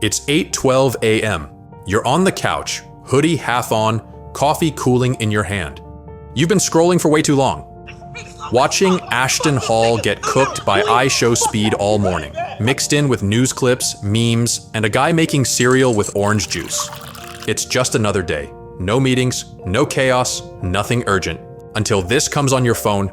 It's 8:12 a.m. You're on the couch, hoodie half on, coffee cooling in your hand. You've been scrolling for way too long. Watching Ashton Hall get cooked by iShow speed all morning, mixed in with news clips, memes, and a guy making cereal with orange juice. It's just another day. No meetings, no chaos, nothing urgent. Until this comes on your phone.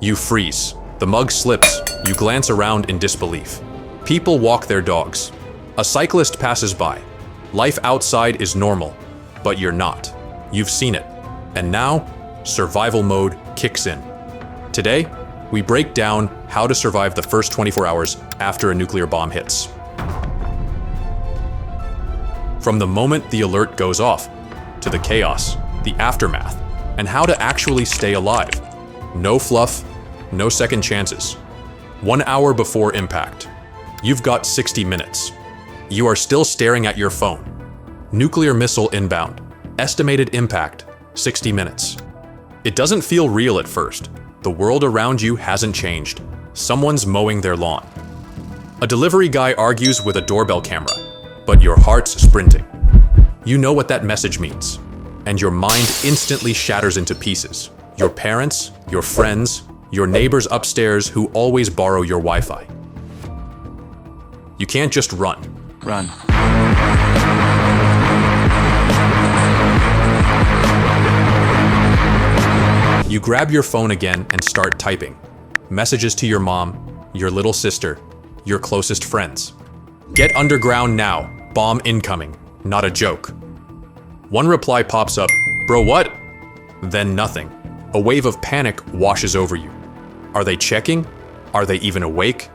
You freeze. The mug slips. You glance around in disbelief. People walk their dogs. A cyclist passes by. Life outside is normal, but you're not. You've seen it. And now, survival mode kicks in. Today, we break down how to survive the first 24 hours after a nuclear bomb hits. From the moment the alert goes off, to the chaos, the aftermath, and how to actually stay alive. No fluff, no second chances. 1 hour before impact. You've got 60 minutes. You are still staring at your phone. Nuclear missile inbound. Estimated impact, 60 minutes. It doesn't feel real at first. The world around you hasn't changed. Someone's mowing their lawn. A delivery guy argues with a doorbell camera, but your heart's sprinting. You know what that message means, and your mind instantly shatters into pieces. Your parents, your friends, your neighbors upstairs who always borrow your Wi-Fi. You can't just run. Run. You grab your phone again and start typing. Messages to your mom, your little sister, your closest friends. Get underground now. Bomb incoming. Not a joke. One reply pops up. Bro, what? Then nothing. A wave of panic washes over you. Are they checking? Are they even awake?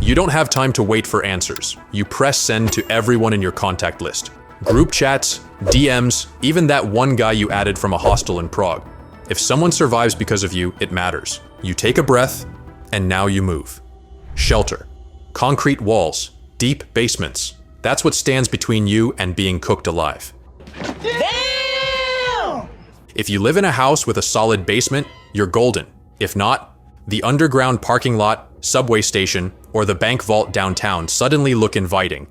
You don't have time to wait for answers. You press send to everyone in your contact list. Group chats, DMs, even that one guy you added from a hostel in Prague. If someone survives because of you, it matters. You take a breath, and now you move. Shelter. Concrete walls. Deep basements. That's what stands between you and being cooked alive. Damn! If you live in a house with a solid basement, you're golden. If not, the underground parking lot, subway station, or the bank vault downtown suddenly look inviting.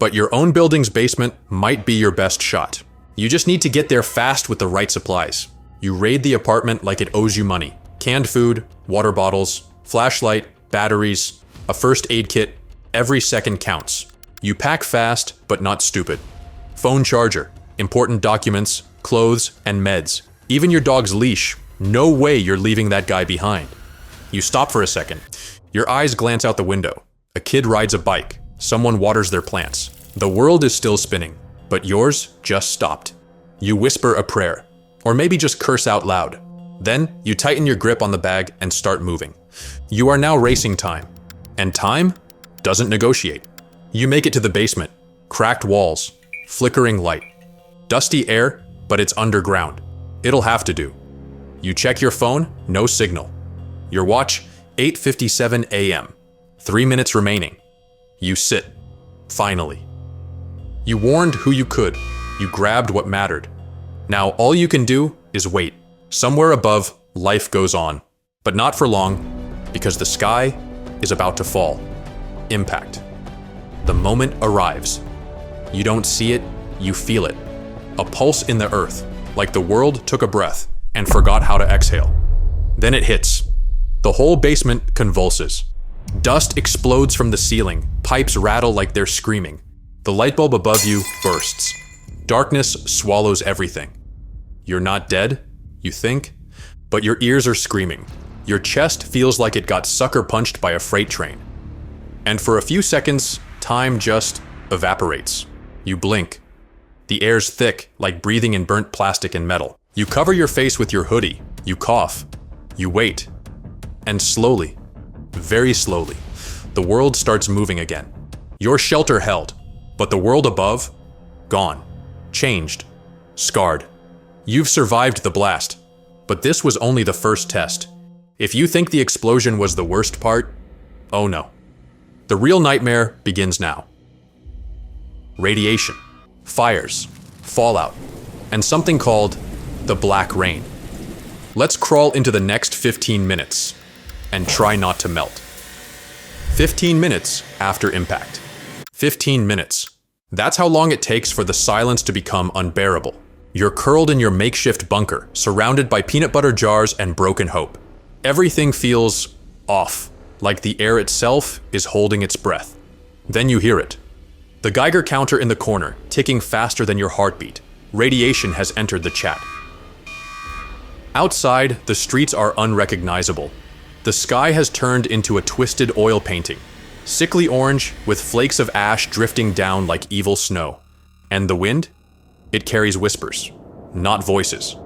But your own building's basement might be your best shot. You just need to get there fast with the right supplies. You raid the apartment like it owes you money. Canned food, water bottles, flashlight, batteries, a first aid kit, every second counts. You pack fast, but not stupid. Phone charger, important documents, clothes, and meds. Even your dog's leash. No way you're leaving that guy behind. You stop for a second. Your eyes glance out the window. A kid rides a bike. Someone waters their plants. The world is still spinning, but yours just stopped. You whisper a prayer, or maybe just curse out loud. Then you tighten your grip on the bag and start moving. You are now racing time, and time doesn't negotiate. You make it to the basement. Cracked walls, flickering light. Dusty air, but it's underground. It'll have to do. You check your phone, no signal. Your watch, 8:57 a.m. 3 minutes remaining. You sit. Finally. You warned who you could. You grabbed what mattered. Now all you can do is wait. Somewhere above, life goes on. But not for long, because the sky is about to fall. Impact. The moment arrives. You don't see it, you feel it. A pulse in the earth, like the world took a breath and forgot how to exhale. Then it hits. The whole basement convulses. Dust explodes from the ceiling. Pipes rattle like they're screaming. The light bulb above you bursts. Darkness swallows everything. You're not dead, you think, but your ears are screaming. Your chest feels like it got sucker punched by a freight train. And for a few seconds, time just evaporates. You blink. The air's thick, like breathing in burnt plastic and metal. You cover your face with your hoodie. You cough. You wait. And slowly, very slowly, the world starts moving again. Your shelter held, but the world above, gone, changed, scarred. You've survived the blast, but this was only the first test. If you think the explosion was the worst part, oh no. The real nightmare begins now. Radiation, fires, fallout, and something called the black rain. Let's crawl into the next 15 minutes and try not to melt. 15 minutes after impact. 15 minutes. That's how long it takes for the silence to become unbearable. You're curled in your makeshift bunker, surrounded by peanut butter jars and broken hope. Everything feels off, like the air itself is holding its breath. Then you hear it. The Geiger counter in the corner, ticking faster than your heartbeat. Radiation has entered the chat. Outside, the streets are unrecognizable. The sky has turned into a twisted oil painting, sickly orange with flakes of ash drifting down like evil snow. And the wind? It carries whispers, not voices,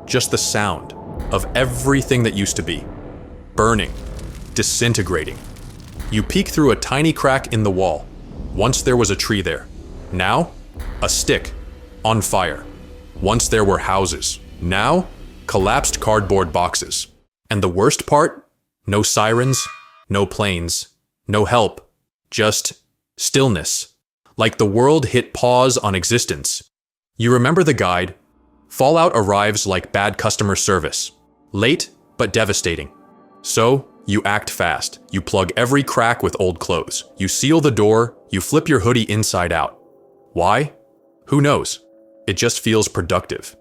just the sound of everything that used to be. Burning, disintegrating. You peek through a tiny crack in the wall. Once there was a tree there. Now, a stick, on fire. Once there were houses. Now, collapsed cardboard boxes. And the worst part? No sirens, no planes, no help, just stillness. Like the world hit pause on existence. You remember the guide? Fallout arrives like bad customer service. Late, but devastating. So, you act fast. You plug every crack with old clothes. You seal the door. You flip your hoodie inside out. Why? Who knows? It just feels productive.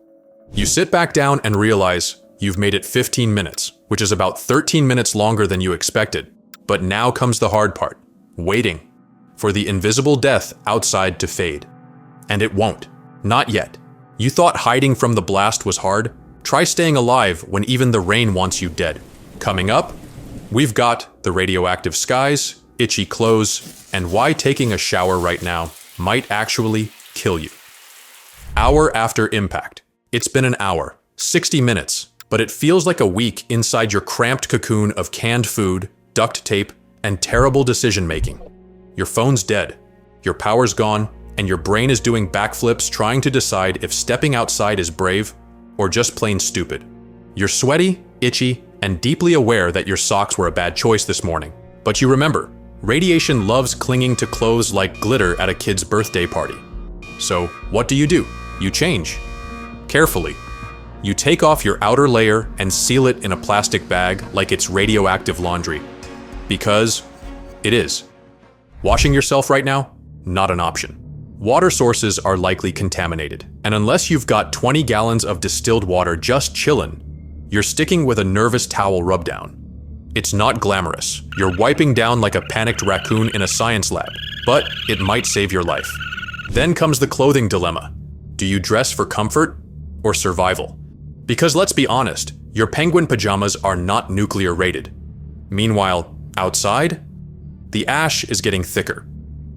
You sit back down and realize you've made it 15 minutes, which is about 13 minutes longer than you expected. But now comes the hard part. Waiting for the invisible death outside to fade. And it won't. Not yet. You thought hiding from the blast was hard? Try staying alive when even the rain wants you dead. Coming up, we've got the radioactive skies, itchy clothes, and why taking a shower right now might actually kill you. Hour after impact. It's been an hour, 60 minutes, but it feels like a week inside your cramped cocoon of canned food, duct tape, and terrible decision-making. Your phone's dead, your power's gone, and your brain is doing backflips trying to decide if stepping outside is brave or just plain stupid. You're sweaty, itchy, and deeply aware that your socks were a bad choice this morning. But you remember, radiation loves clinging to clothes like glitter at a kid's birthday party. So what do? You change. Carefully. You take off your outer layer and seal it in a plastic bag like it's radioactive laundry. Because it is. Washing yourself right now? Not an option. Water sources are likely contaminated, and unless you've got 20 gallons of distilled water just chillin', you're sticking with a nervous towel rubdown. It's not glamorous. You're wiping down like a panicked raccoon in a science lab, but it might save your life. Then comes the clothing dilemma. Do you dress for comfort or survival? Because let's be honest, your penguin pajamas are not nuclear rated. Meanwhile, outside, the ash is getting thicker.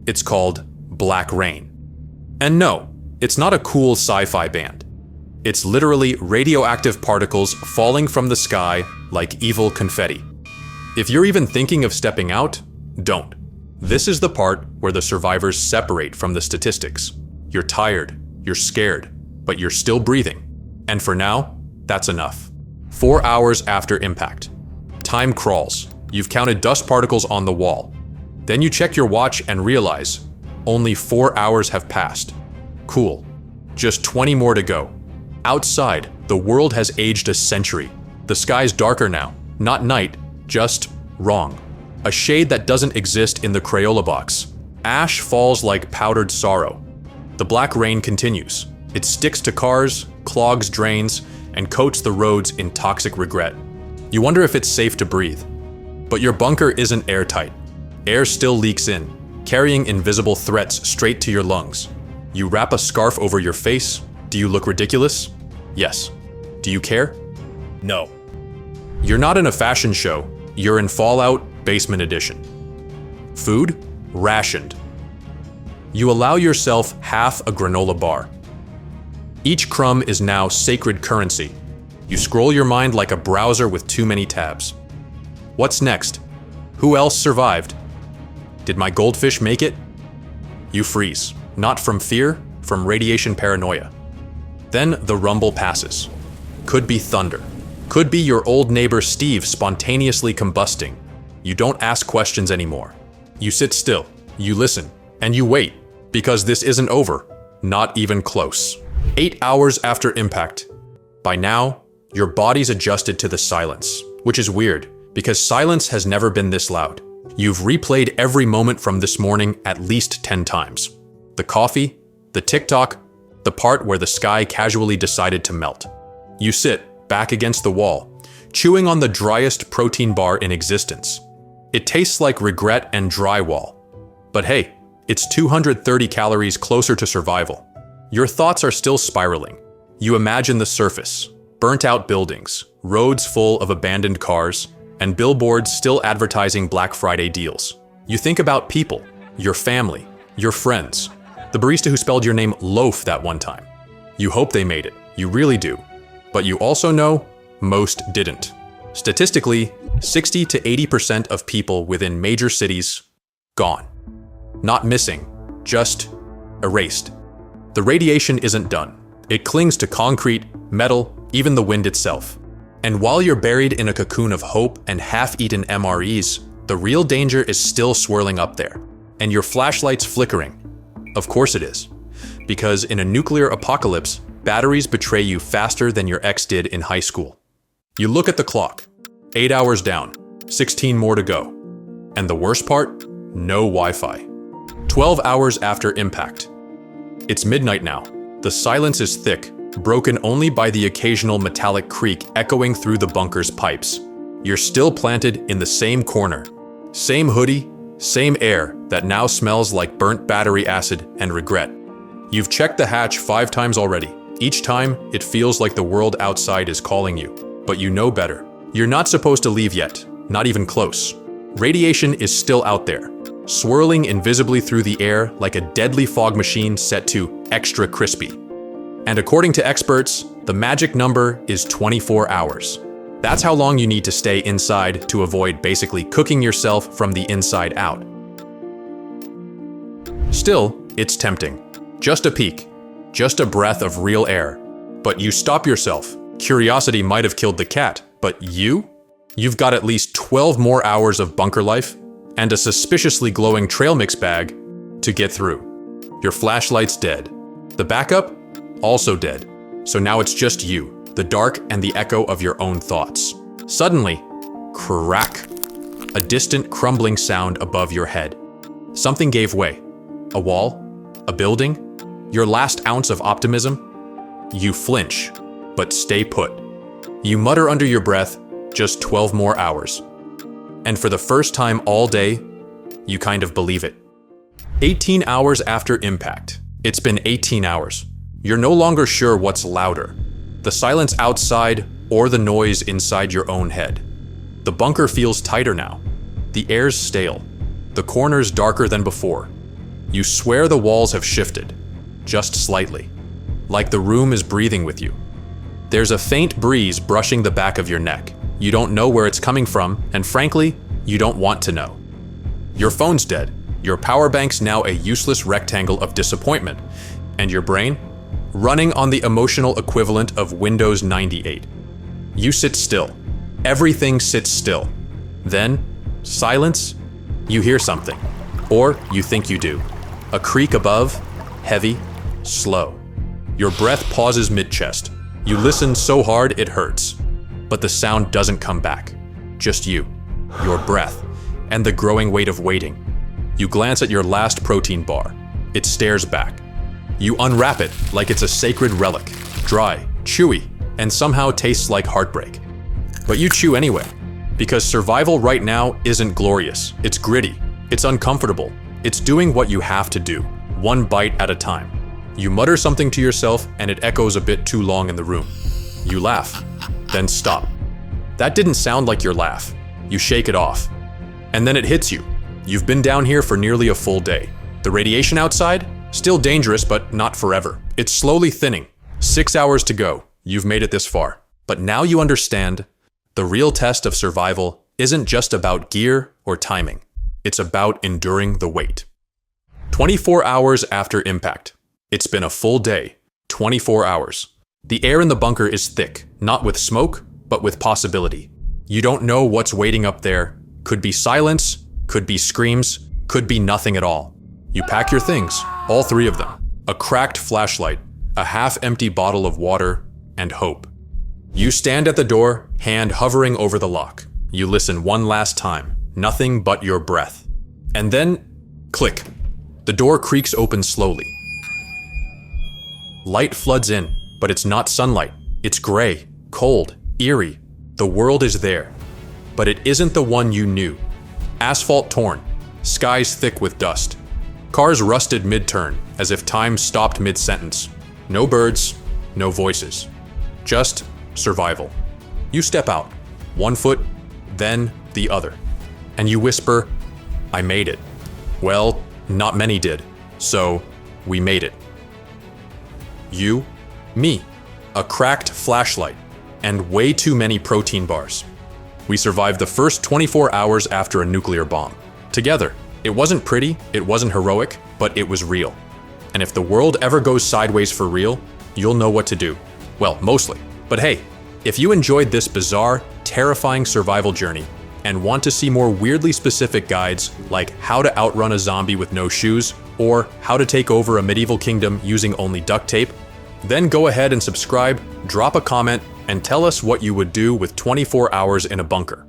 It's called Black Rain. And no, it's not a cool sci-fi band. It's literally radioactive particles falling from the sky like evil confetti. If you're even thinking of stepping out, don't. This is the part where the survivors separate from the statistics. You're tired, you're scared, but you're still breathing. And for now, that's enough. 4 hours after impact. Time crawls. You've counted dust particles on the wall. Then you check your watch and realize only 4 hours have passed. Cool. Just 20 more to go. Outside, the world has aged a century. The sky's darker now. Not night, just wrong. A shade that doesn't exist in the Crayola box. Ash falls like powdered sorrow. The black rain continues. It sticks to cars, clogs drains, and coats the roads in toxic regret. You wonder if it's safe to breathe. But your bunker isn't airtight. Air still leaks in, carrying invisible threats straight to your lungs. You wrap a scarf over your face. Do you look ridiculous? Yes. Do you care? No. You're not in a fashion show. You're in Fallout Basement Edition. Food? Rationed. You allow yourself half a granola bar. Each crumb is now sacred currency. You scroll your mind like a browser with too many tabs. What's next? Who else survived? Did my goldfish make it? You freeze. Not from fear, from radiation paranoia. Then the rumble passes. Could be thunder. Could be your old neighbor Steve spontaneously combusting. You don't ask questions anymore. You sit still, you listen, and you wait, because this isn't over. Not even close. 8 hours after impact. By now, Your body's adjusted to the silence, which is weird, because silence has never been this loud. You've replayed every moment from this morning at least 10 times. The coffee, the TikTok, the part where the sky casually decided to melt. You sit, back against the wall, chewing on the driest protein bar in existence. It tastes like regret and drywall. But hey, it's 230 calories closer to survival. Your thoughts are still spiraling. You imagine the surface, burnt-out buildings, roads full of abandoned cars, and billboards still advertising Black Friday deals. You think about people, your family, your friends, the barista who spelled your name loaf that one time. You hope they made it, you really do. But you also know most didn't. Statistically, 60 to 80% of people within major cities, gone. Not missing, just erased. The radiation isn't done. It clings to concrete, metal, even the wind itself. And while you're buried in a cocoon of hope and half-eaten MREs, the real danger is still swirling up there. And your flashlight's flickering. Of course it is. Because in a nuclear apocalypse, batteries betray you faster than your ex did in high school. You look at the clock. 8 hours down, 16 more to go. And the worst part? No Wi-Fi. 12 hours after impact. It's midnight now. The silence is thick, broken only by the occasional metallic creak echoing through the bunker's pipes. You're still planted in the same corner. Same hoodie, same air that now smells like burnt battery acid and regret. You've checked the hatch 5 times already. Each time, it feels like the world outside is calling you. But you know better. You're not supposed to leave yet, not even close. Radiation is still out there, swirling invisibly through the air like a deadly fog machine set to extra crispy. And according to experts, the magic number is 24 hours. That's how long you need to stay inside to avoid basically cooking yourself from the inside out. Still, it's tempting. Just a peek, just a breath of real air. But you stop yourself. Curiosity might have killed the cat, but you've got at least 12 more hours of bunker life and a suspiciously glowing trail mix bag to get through. Your flashlight's dead. The backup? Also dead. So now it's just you, the dark and the echo of your own thoughts. Suddenly, crack. A distant crumbling sound above your head. Something gave way. A wall? A building? Your last ounce of optimism? You flinch, but stay put. You mutter under your breath, just 12 more hours. And for the first time all day, you kind of believe it. 18 hours after impact. It's been 18 hours. You're no longer sure what's louder, the silence outside or the noise inside your own head. The bunker feels tighter now. The air's stale. The corners darker than before. You swear the walls have shifted, just slightly, like the room is breathing with you. There's a faint breeze brushing the back of your neck. You don't know where it's coming from, and frankly, you don't want to know. Your phone's dead. Your power bank's now a useless rectangle of disappointment. And your brain? Running on the emotional equivalent of Windows 98. You sit still. Everything sits still. Then, silence, you hear something. Or you think you do. A creak above, heavy, slow. Your breath pauses mid-chest. You listen so hard it hurts. But the sound doesn't come back. Just you, your breath, and the growing weight of waiting. You glance at your last protein bar. It stares back. You unwrap it like it's a sacred relic, dry, chewy, and somehow tastes like heartbreak. But you chew anyway, because survival right now isn't glorious. It's gritty. It's uncomfortable. It's doing what you have to do, one bite at a time. You mutter something to yourself and it echoes a bit too long in the room. You laugh, then stop. That didn't sound like your laugh. You shake it off. And then it hits you. You've been down here for nearly a full day. The radiation outside? Still dangerous, but not forever. It's slowly thinning. 6 hours to go. You've made it this far. But now you understand, the real test of survival isn't just about gear or timing. It's about enduring the wait. 24 hours after impact. It's been a full day. 24 hours. The air in the bunker is thick, not with smoke, but with possibility. You don't know what's waiting up there. Could be silence, could be screams, could be nothing at all. You pack your things, all 3 of them. A cracked flashlight, a half-empty bottle of water, and hope. You stand at the door, hand hovering over the lock. You listen one last time, nothing but your breath. And then, click. The door creaks open slowly. Light floods in, but it's not sunlight. It's gray, cold, eerie. The world is there, but it isn't the one you knew. Asphalt torn, skies thick with dust. Cars rusted mid-turn, as if time stopped mid-sentence. No birds, no voices. Just survival. You step out, one foot, then the other. And you whisper, I made it. Well, not many did, so we made it. You, me, a cracked flashlight, and way too many protein bars. We survived the first 24 hours after a nuclear bomb. Together. It wasn't pretty, it wasn't heroic, but it was real. And if the world ever goes sideways for real, you'll know what to do. Well, mostly. But hey, if you enjoyed this bizarre, terrifying survival journey and want to see more weirdly specific guides like how to outrun a zombie with no shoes or how to take over a medieval kingdom using only duct tape, then go ahead and subscribe, drop a comment, and tell us what you would do with 24 hours in a bunker.